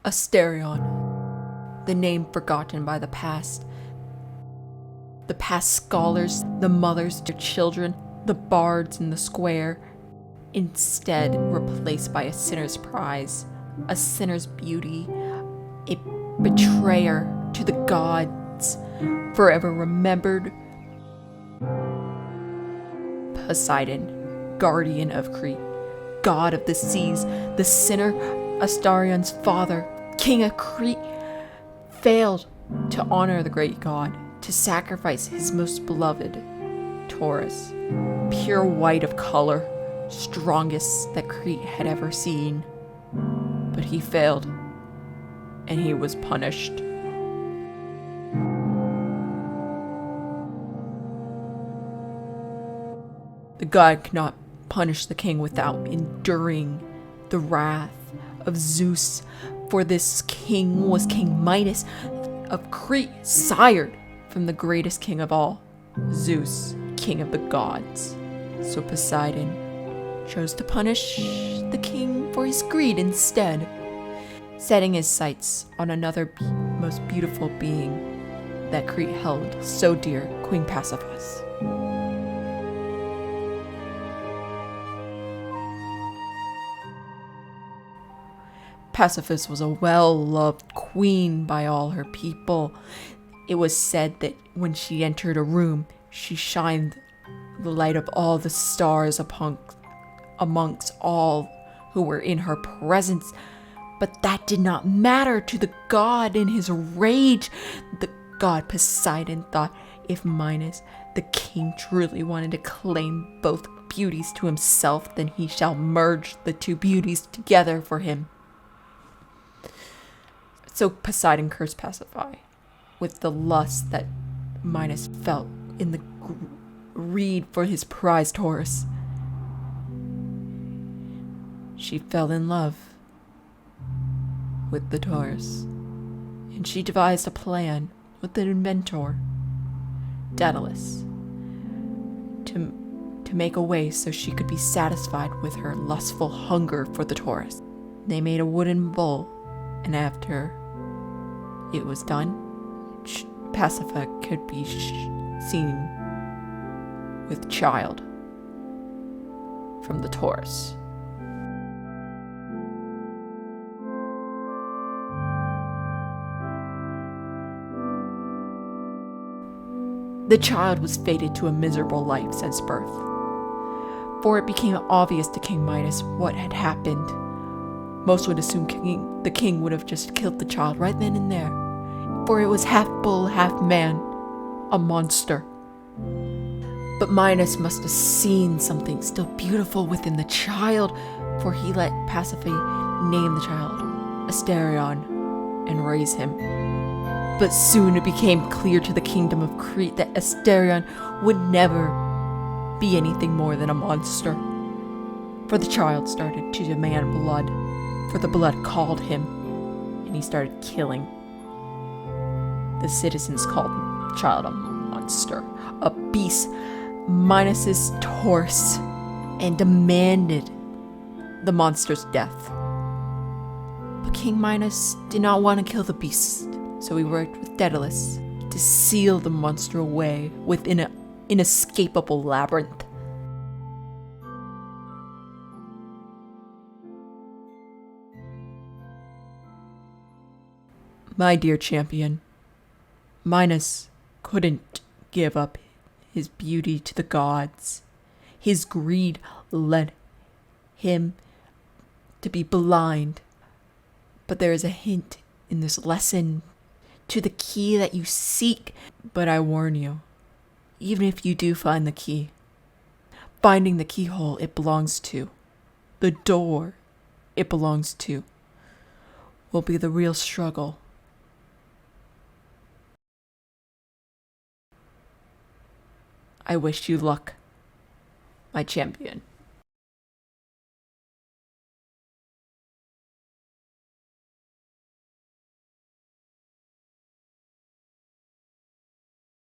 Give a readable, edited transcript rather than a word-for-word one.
Asterion, the name forgotten by the past. The past scholars, the mothers to children, the bards in the square, instead replaced by a sinner's prize, a sinner's beauty, a betrayer to the gods, forever remembered. Poseidon, guardian of Crete, god of the seas, the sinner, Astarion's father, king of Crete, failed to honor the great god, to sacrifice his most beloved, Taurus, pure white of color, strongest that Crete had ever seen. But he failed, and he was punished. The god could not punish the king without enduring the wrath of Zeus, for this king was King Minos of Crete, sired from the greatest king of all, Zeus, king of the gods. So Poseidon chose to punish the king for his greed instead, setting his sights on another most beautiful being that Crete held so dear, Queen Pasiphae. Pasiphae was a well-loved queen by all her people. It was said that when she entered a room, she shined the light of all the stars amongst all who were in her presence. But that did not matter to the god in his rage. The god Poseidon thought if Minos, the king, truly wanted to claim both beauties to himself, then he shall merge the two beauties together for him. So Poseidon cursed Pasiphae with the lust that Minos felt in the greed for his prize Taurus. She fell in love with the Taurus, and she devised a plan with an inventor, Daedalus, to make a way so she could be satisfied with her lustful hunger for the Taurus. They made a wooden bowl, and after it was done, Pasiphae could be seen with child from the Taurus. The child was fated to a miserable life since birth, for it became obvious to King Minos what had happened. Most would assume the king would have just killed the child right then and there, for it was half bull, half man, a monster. But Minos must have seen something still beautiful within the child, for he let Pasiphae name the child Asterion and raise him. But soon it became clear to the kingdom of Crete that Asterion would never be anything more than a monster. For the child started to demand blood, for the blood called him, and he started killing. The citizens called the child a monster, a beast, Minos's Taurus, and demanded the monster's death. But King Minos did not want to kill the beast, so he worked with Daedalus to seal the monster away within an inescapable labyrinth. My dear champion, Minos couldn't give up his beauty to the gods. His greed led him to be blind. But there is a hint in this lesson to the key that you seek. But I warn you, even if you do find the key, finding the keyhole it belongs to, the door it belongs to, will be the real struggle. I wish you luck, my champion.